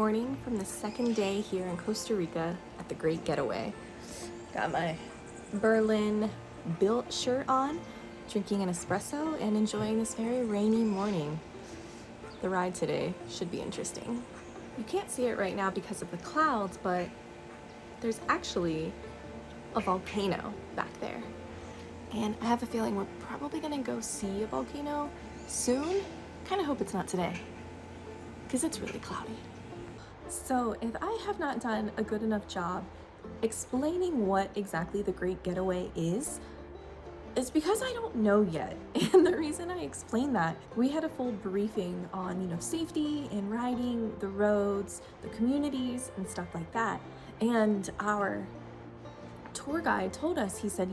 morning from the second day here in Costa Rica at the Great Getaway. Got my Berlin built shirt on, drinking an espresso and enjoying this very rainy morning. The ride today should be interesting. You can't see it right now because of the clouds, but there's actually a volcano back there. And I have a feeling we're probably gonna go see a volcano soon. Kinda hope it's not today, because it's really cloudy. So if I have not done a good enough job explaining what exactly the Great Getaway is, it's because I don't know yet. And the reason I explain that, we had a full briefing on, safety and riding, the roads, the communities and stuff like that. And our tour guide told us, he said,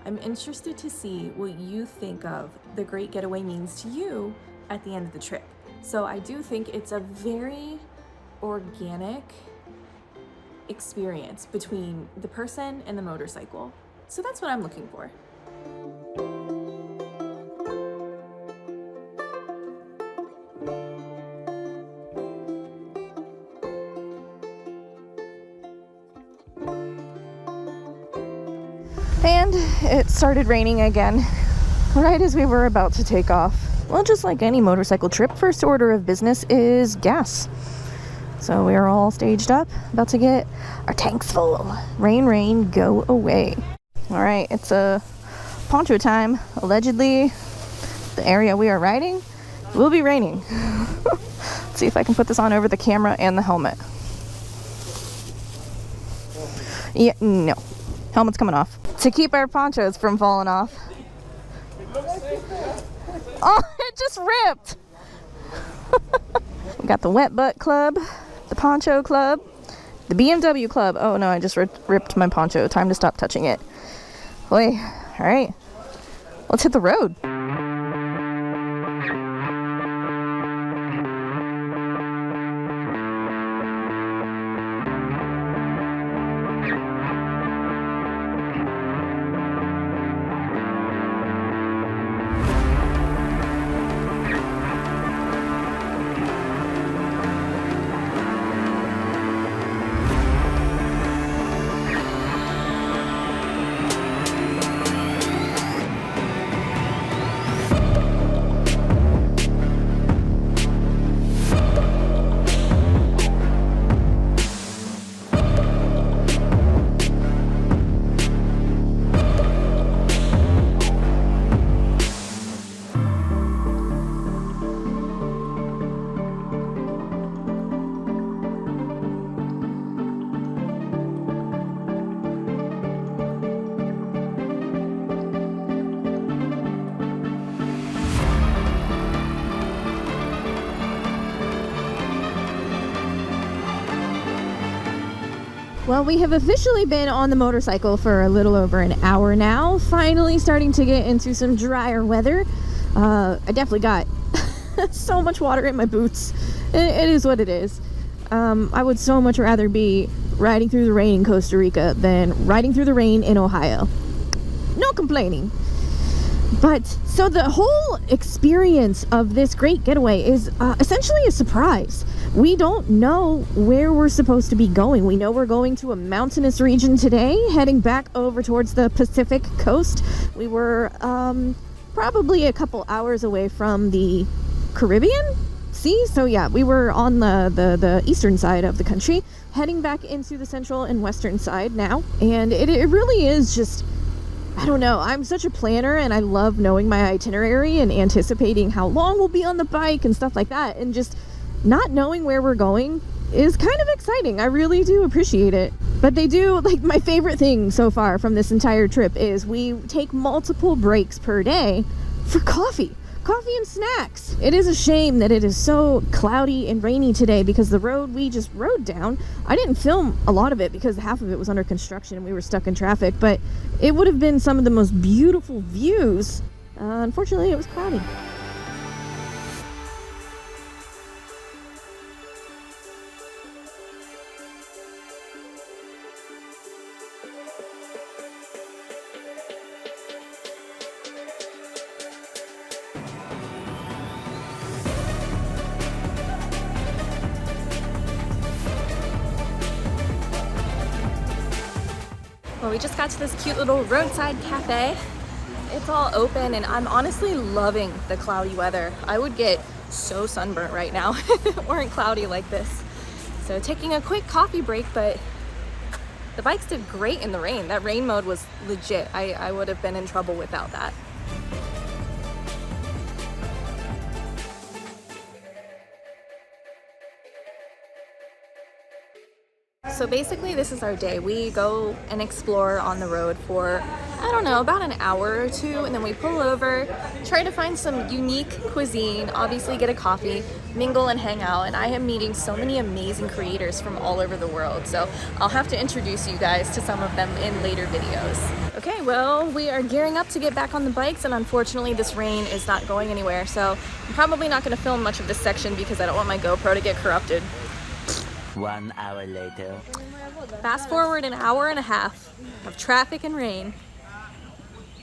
I'm interested to see what you think of the Great Getaway means to you at the end of the trip. So I do think it's a very organic experience between the person and the motorcycle. So that's what I'm looking for. And it started raining again, right as we were about to take off. Well, just like any motorcycle trip, first order of business is gas. So we are all staged up, about to get our tanks full. Rain, rain, go away. All right, it's a poncho time. Allegedly, the area we are riding will be raining. Let's see if I can put this on over the camera and the helmet. Yeah, no. Helmet's coming off. To keep our ponchos from falling off. Oh, it just ripped. We got the wet butt club, the poncho club, the BMW club. Oh no, I just ripped my poncho. Time to stop touching it. Boy, all right, let's hit the road. Well, we have officially been on the motorcycle for a little over an hour now. Finally starting to get into some drier weather. I definitely got so much water in my boots. It is what it is. I would so much rather be riding through the rain in Costa Rica than riding through the rain in Ohio. No complaining. But so the whole experience of this Great Getaway is essentially a surprise. We don't know where we're supposed to be going. We know we're going to a mountainous region today, heading back over towards the Pacific coast. We were probably a couple hours away from the Caribbean Sea. So yeah, we were on the eastern side of the country, heading back into the central and western side now. And it really is just, I don't know, I'm such a planner and I love knowing my itinerary and anticipating how long we'll be on the bike and stuff like that. And just not knowing where we're going is kind of exciting. I really do appreciate it. But they do, like, my favorite thing so far from this entire trip is we take multiple breaks per day for coffee and snacks. It is a shame that it is so cloudy and rainy today because the road we just rode down, I didn't film a lot of it because half of it was under construction and we were stuck in traffic, but it would have been some of the most beautiful views. Unfortunately, it was cloudy. Well, we just got to this cute little roadside cafe. It's all open and I'm honestly loving the cloudy weather. I would get so sunburnt right now if it weren't cloudy like this. So taking a quick coffee break, but the bikes did great in the rain. That rain mode was legit. I would have been in trouble without that. So basically this is our day. We go and explore on the road for, I don't know, about an hour or two, and then we pull over, try to find some unique cuisine, obviously get a coffee, mingle and hang out, and I am meeting so many amazing creators from all over the world, so I'll have to introduce you guys to some of them in later videos. Okay, well, we are gearing up to get back on the bikes, and unfortunately this rain is not going anywhere, so I'm probably not going to film much of this section because I don't want my GoPro to get corrupted. 1 hour later. Fast forward an hour and a half of traffic and rain.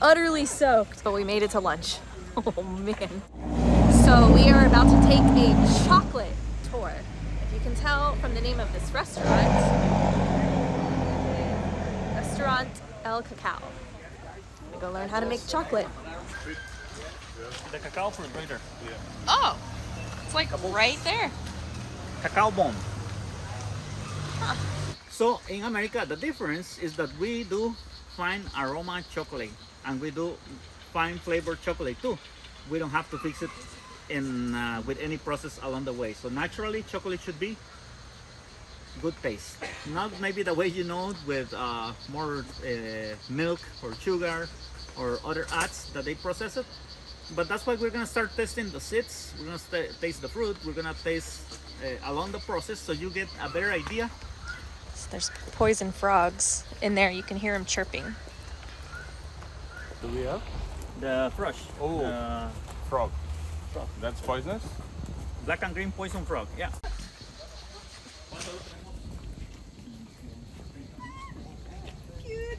Utterly soaked, but we made it to lunch. Oh man. So we are about to take a chocolate tour. If you can tell from the name of this restaurant, Restaurant El Cacao. I'm gonna go learn how to make chocolate. The cacao fruit right there. Oh, it's like right there. Cacao bomb. Huh. So in America, the difference is that we do fine aroma chocolate and we do fine flavored chocolate too. We don't have to fix it in with any process along the way. So naturally, chocolate should be good taste. Not maybe the way you know it with more milk or sugar or other adds that they process it. But that's why we're gonna start testing the seeds. We're gonna taste the fruit. We're gonna taste along the process so you get a better idea. There's poison frogs in there. You can hear them chirping. Do we have? The thrush. Oh. Frog. That's poisonous? Black and green poison frog, yeah. Cute.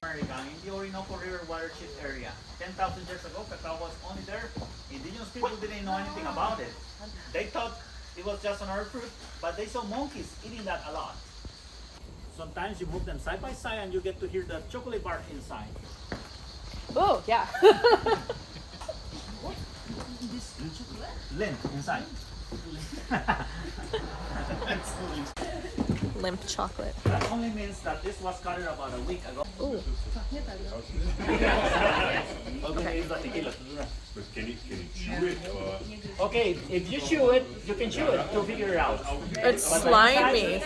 America, in the Orinoco River watershed area. 10,000 years ago, cacao was only there. Indigenous people didn't know anything about it. They thought it was just another fruit, but they saw monkeys eating that a lot. Sometimes you move them side by side and you get to hear the chocolate bar inside. Oh, yeah. What? Lint inside. Limp chocolate. That only means that this was cut about a week ago. Ooh. But can you chew it? Okay, if you chew it, you can chew it to figure it out. It's slimy.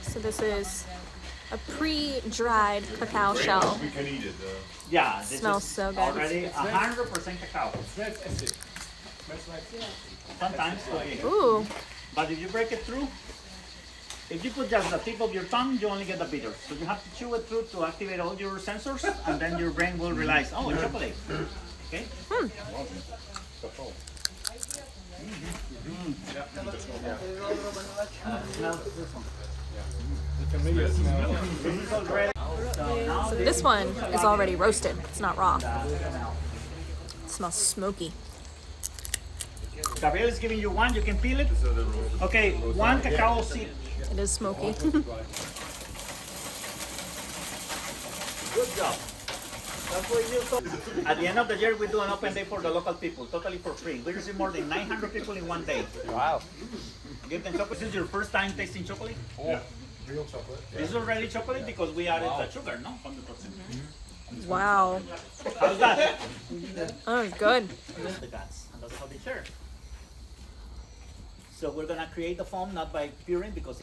So this is a pre-dried cacao shell. We can eat it. Yeah, this Smells is so good. already 100% cacao. Sometimes, Ooh. but if you break it through, if you put just the tip of your tongue, you only get the bitter. So you have to chew it through to activate all your sensors, and then your brain will realize, oh, it's chocolate. Okay? Smell this one. So this one is already roasted. It's not raw. It smells smoky. Gabriel is giving you one, you can peel it. Okay, one cacao seed. It is smoky. Good job. That's what you thought. At the end of the year, we do an open day for the local people, totally for free. We receive more than 900 people in one day. Wow. Give them chocolate. This is your first time tasting chocolate? Yeah. Real chocolate. This is already chocolate because we added the sugar, no? 100%. Wow. How's that? Oh, good. The guts, and that's how they share. So we're gonna create the foam not by puring because.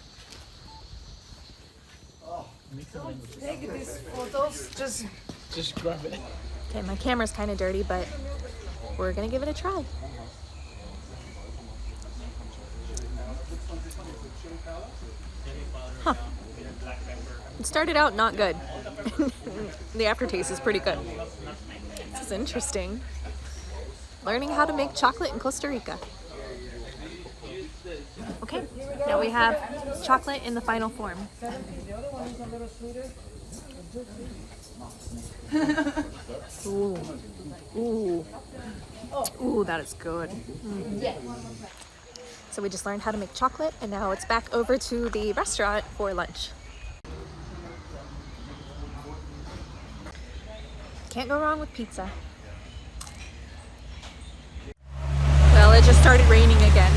Oh, Take these photos, just grab it. Okay, my camera's kind of dirty, but we're gonna give it a try. Huh. It started out not good. The aftertaste is pretty good. This is interesting. Learning how to make chocolate in Costa Rica. Okay, now we have chocolate in the final form. Ooh. Ooh. Ooh, that is good. So we just learned how to make chocolate, and now it's back over to the restaurant for lunch. Can't go wrong with pizza. Well, it just started raining again.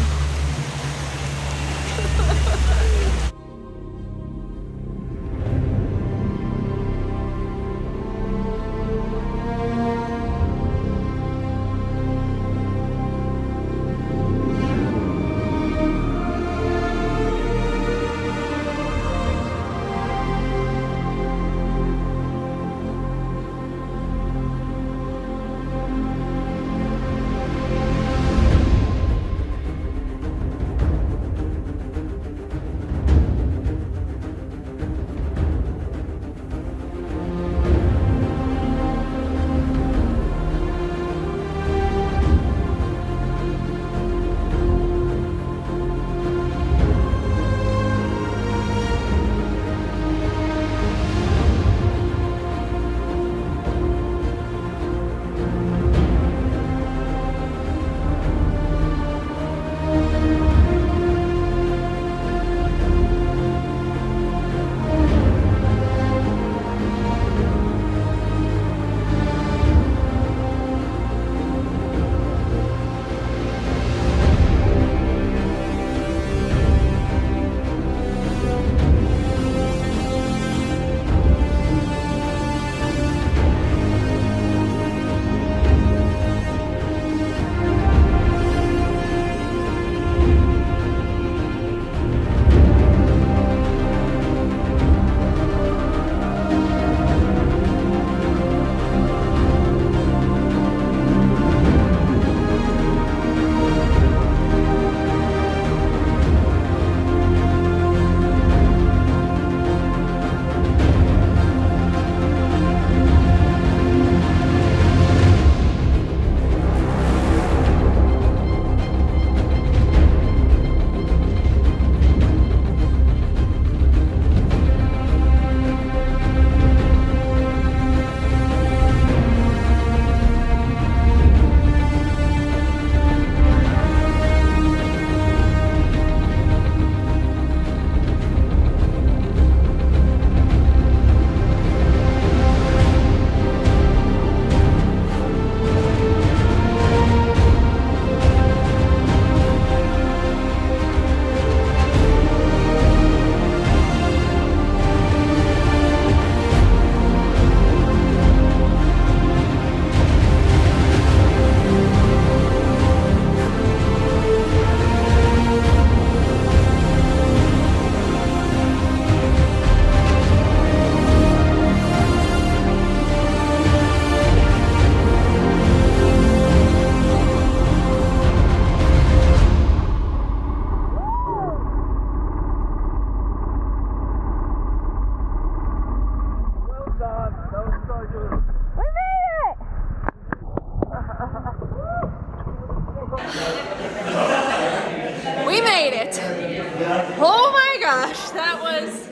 Oh my gosh, that was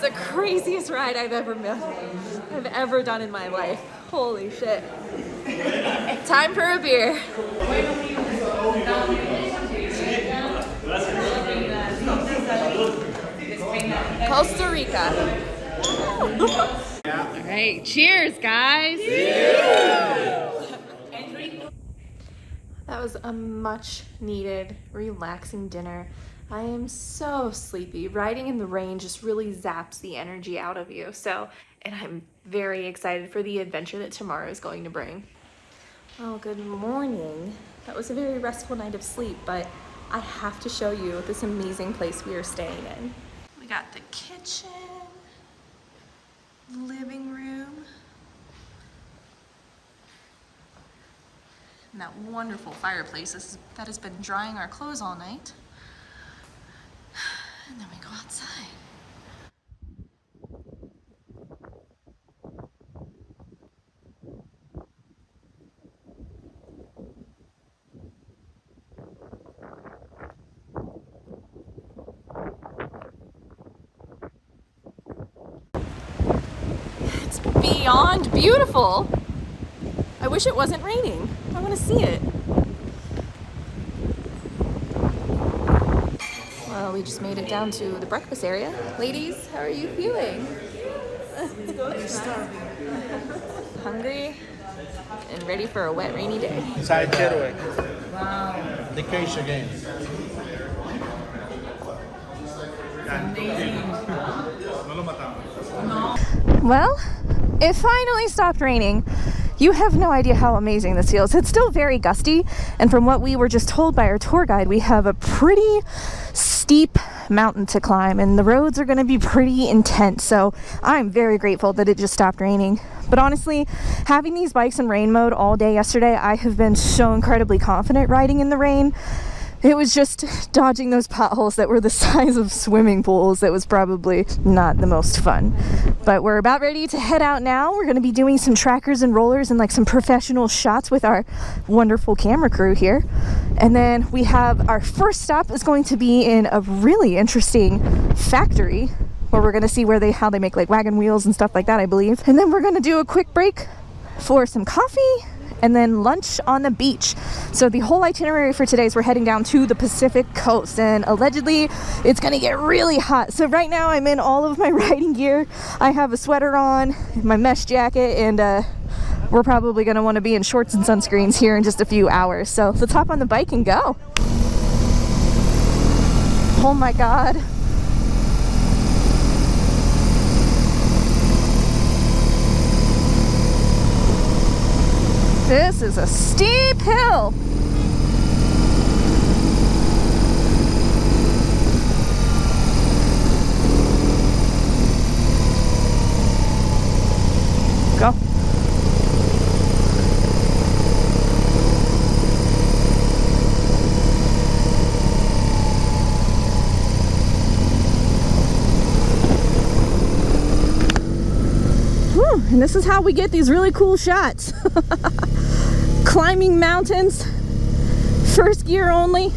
the craziest ride I've ever done in my life. Holy shit. Time for a beer. Costa Rica. All right, cheers, guys. That was a much needed, relaxing dinner. I am so sleepy. Riding in the rain just really zaps the energy out of you. And I'm very excited for the adventure that tomorrow is going to bring. Well, good morning. That was a very restful night of sleep, but I have to show you this amazing place we are staying in. We got the kitchen, living room, and that wonderful fireplace that has been drying our clothes all night. And then we go outside. It's beyond beautiful. I wish it wasn't raining. I want to see it. Well, we just made it down to the breakfast area. Ladies, how are you feeling? Hungry and ready for a wet, rainy day. Side getaway. Wow. The case again. Well, it finally stopped raining. You have no idea how amazing this feels. It's still very gusty, and from what we were just told by our tour guide, we have a pretty steep mountain to climb, and the roads are going to be pretty intense, so I'm very grateful that it just stopped raining. But honestly, having these bikes in rain mode all day yesterday, I have been so incredibly confident riding in the rain. It was just dodging those potholes that were the size of swimming pools that was probably not the most fun. But we're about ready to head out now. We're going to be doing some trackers and rollers and like some professional shots with our wonderful camera crew here. And then we have our first stop is going to be in a really interesting factory where we're going to see how they make like wagon wheels and stuff like that, I believe. And then we're going to do a quick break for some coffee and then lunch on the beach. So the whole itinerary for today is we're heading down to the Pacific coast, and allegedly it's gonna get really hot. So right now I'm in all of my riding gear. I have a sweater on, my mesh jacket, and we're probably gonna wanna be in shorts and sunscreens here in just a few hours. So let's hop on the bike and go. Oh my God. This is a steep hill. Go. Whew, and this is how we get these really cool shots. Climbing mountains, first gear only.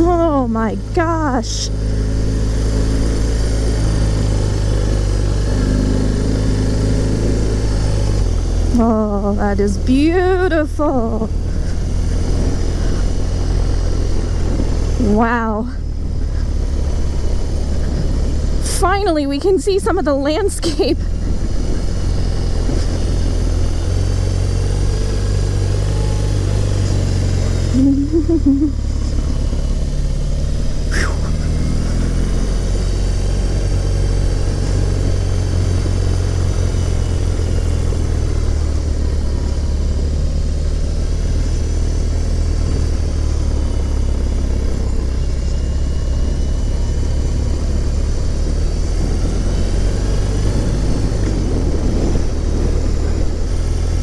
Oh my gosh. Oh, that is beautiful. Wow. Finally, we can see some of the landscape.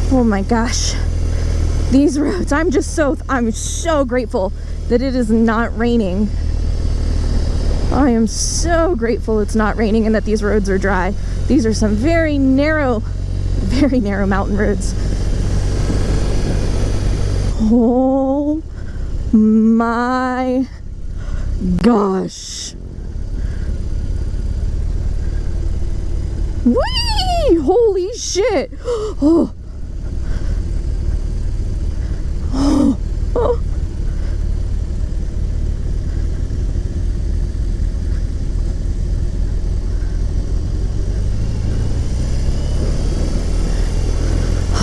Oh my gosh, these roads, I'm so grateful that it is not raining. I am so grateful it's not raining and that these roads are dry. These are some very narrow mountain roads. Oh my gosh. Whee! Holy shit! Oh. Oh. Oh.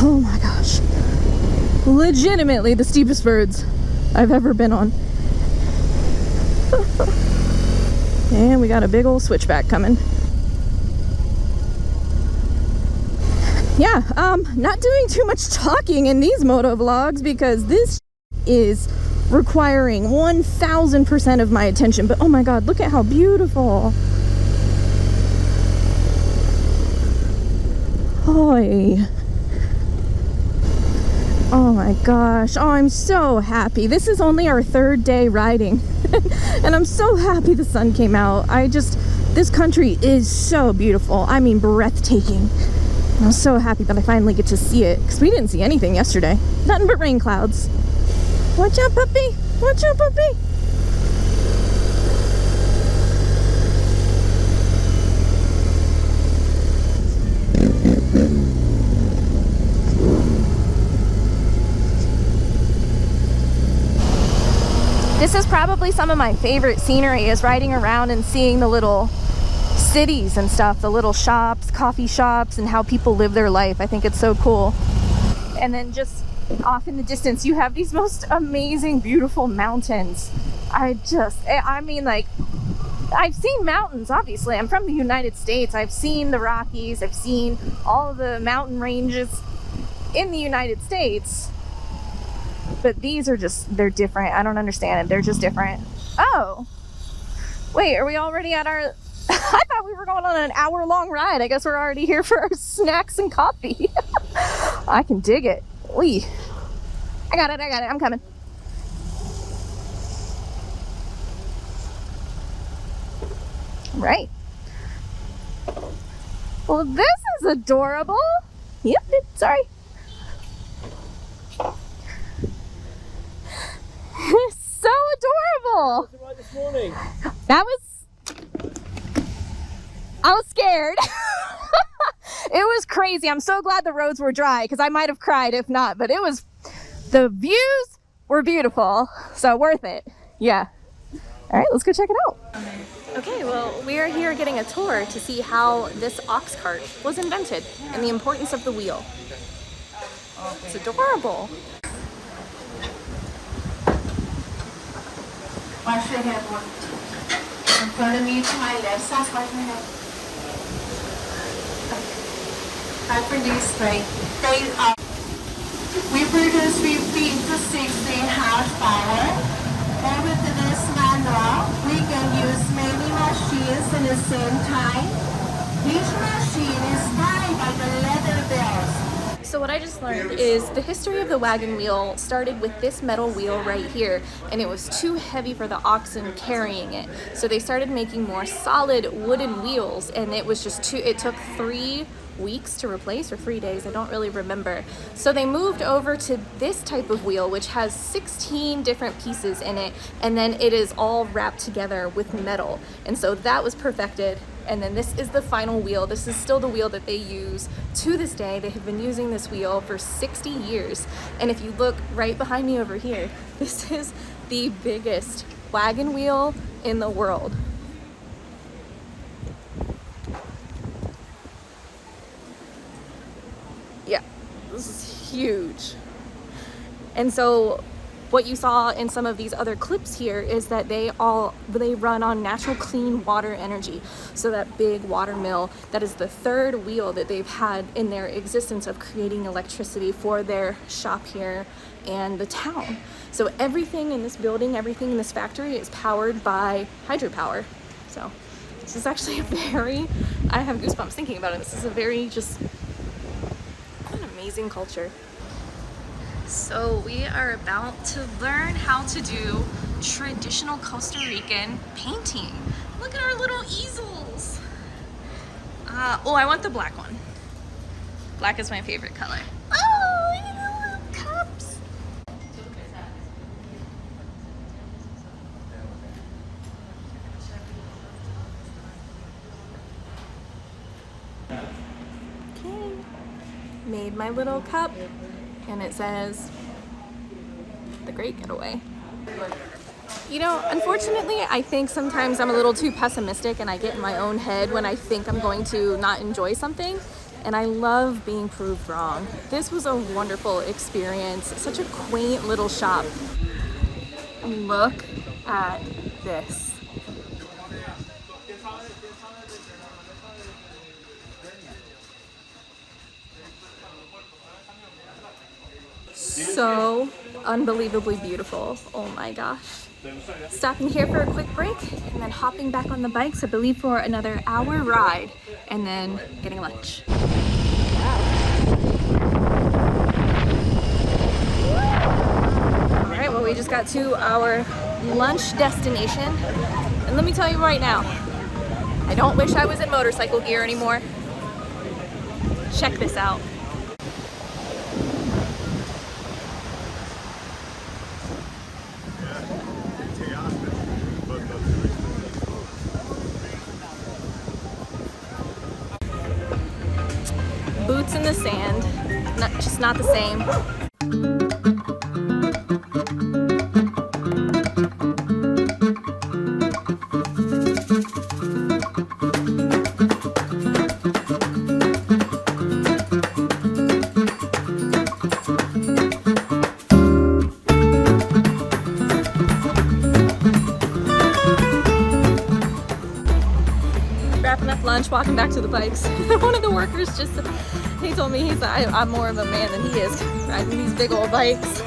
Oh my gosh. Legitimately the steepest roads I've ever been on. And we got a big old switchback coming. Yeah, not doing too much talking in these moto vlogs because this is requiring 1000% of my attention. But oh my god, look at how beautiful. Hoy. Oh my gosh, oh, I'm so happy. This is only our third day riding and I'm so happy the sun came out. This country is so beautiful. I mean, breathtaking. I'm so happy that I finally get to see it because we didn't see anything yesterday. Nothing but rain clouds. Watch out, puppy. Watch out, puppy. This is probably some of my favorite scenery, is riding around and seeing the little cities and stuff, the little shops, coffee shops, and how people live their life. I think it's so cool. And then just off in the distance, you have these most amazing, beautiful mountains. I mean, like, I've seen mountains, obviously. I'm from the United States. I've seen the Rockies. I've seen all of the mountain ranges in the United States. But these are just, they're different. I don't understand it. They're just different. Oh, wait, are we already at our, I thought we were going on an hour-long ride. I guess we're already here for our snacks and coffee. I can dig it. Wee. I got it, I'm coming. Right. Well, this is adorable. Yep, sorry. So adorable. This morning. I was scared. It was crazy. I'm so glad the roads were dry, because I might have cried if not, but the views were beautiful, so worth it. Yeah. All right, let's go check it out. Okay, well, we are here getting a tour to see how this ox cart was invented and the importance of the wheel. It's adorable. Watch your head one. In front of me to my left side, watch my head. I produce straight. Straight up. We produce 15 to 16 horsepower. And with this manual, we can use many machines at the same time. Each machine is tied by the leather bells. So what I just learned is the history of the wagon wheel started with this metal wheel right here, and it was too heavy for the oxen carrying it. So they started making more solid wooden wheels, and it was just it took 3 weeks to replace, or 3 days, I don't really remember. So they moved over to this type of wheel, which has 16 different pieces in it, and then it is all wrapped together with metal. And so that was perfected. And then this is the final wheel. This is still the wheel that they use to this day. They have been using this wheel for 60 years. And if you look right behind me over here, this is the biggest wagon wheel in the world. Yeah, this is huge. And so what you saw in some of these other clips here is that they run on natural clean water energy. So that big water mill, that is the 3rd wheel that they've had in their existence of creating electricity for their shop here and the town. So everything in this building, everything in this factory is powered by hydropower. So this is actually I have goosebumps thinking about it. This is a very just an amazing culture. So we are about to learn how to do traditional Costa Rican painting. Look at our little easels. Oh, I want the black one. Black is my favorite color. Oh, look at the little cups. Okay, made my little cup. And it says, "The Great Getaway." You know, unfortunately, I think sometimes I'm a little too pessimistic and I get in my own head when I think I'm going to not enjoy something. And I love being proved wrong. This was a wonderful experience. Such a quaint little shop. Look at this. So unbelievably beautiful. Oh my gosh. Stopping here for a quick break and then hopping back on the bikes, I believe, for another hour ride and then getting lunch. All right, well, we just got to our lunch destination. And let me tell you right now, I don't wish I was in motorcycle gear anymore. Check this out. sand. Just not the same. Wrapping up lunch, walking back to the bikes. One of the workers he told me I'm more of a man than he is riding these big old bikes.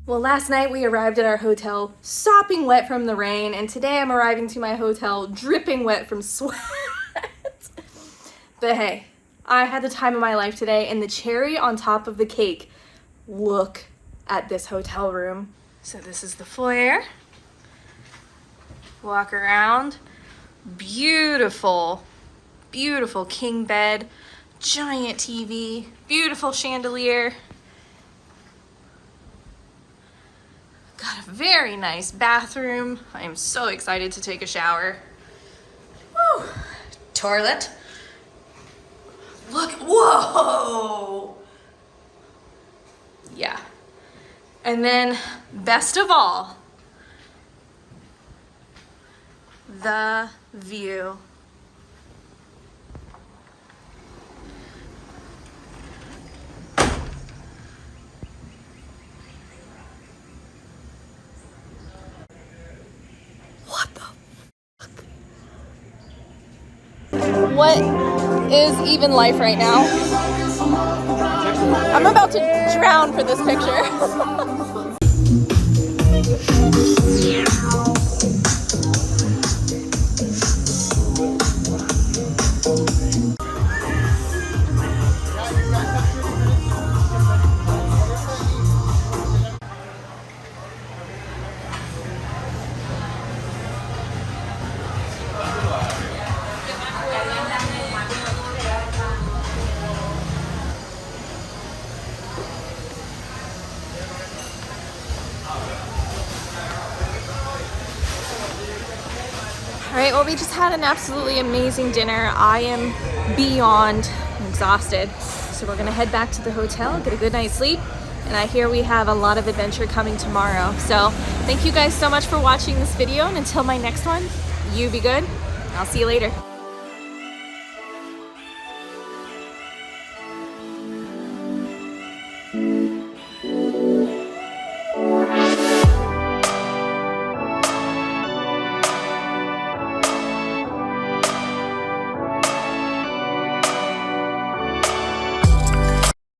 Well, last night we arrived at our hotel sopping wet from the rain, and today I'm arriving to my hotel dripping wet from sweat. But hey, I had the time of my life today, and the cherry on top of the cake, look at this hotel room. So this is the foyer. Walk around. Beautiful, beautiful king bed, giant TV, beautiful chandelier. Got a very nice bathroom. I am so excited to take a shower. Woo! Toilet. Look, whoa! Yeah. And then, best of all, the view. What is even life right now? I'm about to drown for this picture. All right, well, we just had an absolutely amazing dinner. I am beyond exhausted. So we're gonna head back to the hotel, get a good night's sleep, and I hear we have a lot of adventure coming tomorrow. So thank you guys so much for watching this video, and until my next one, you be good. I'll see you later.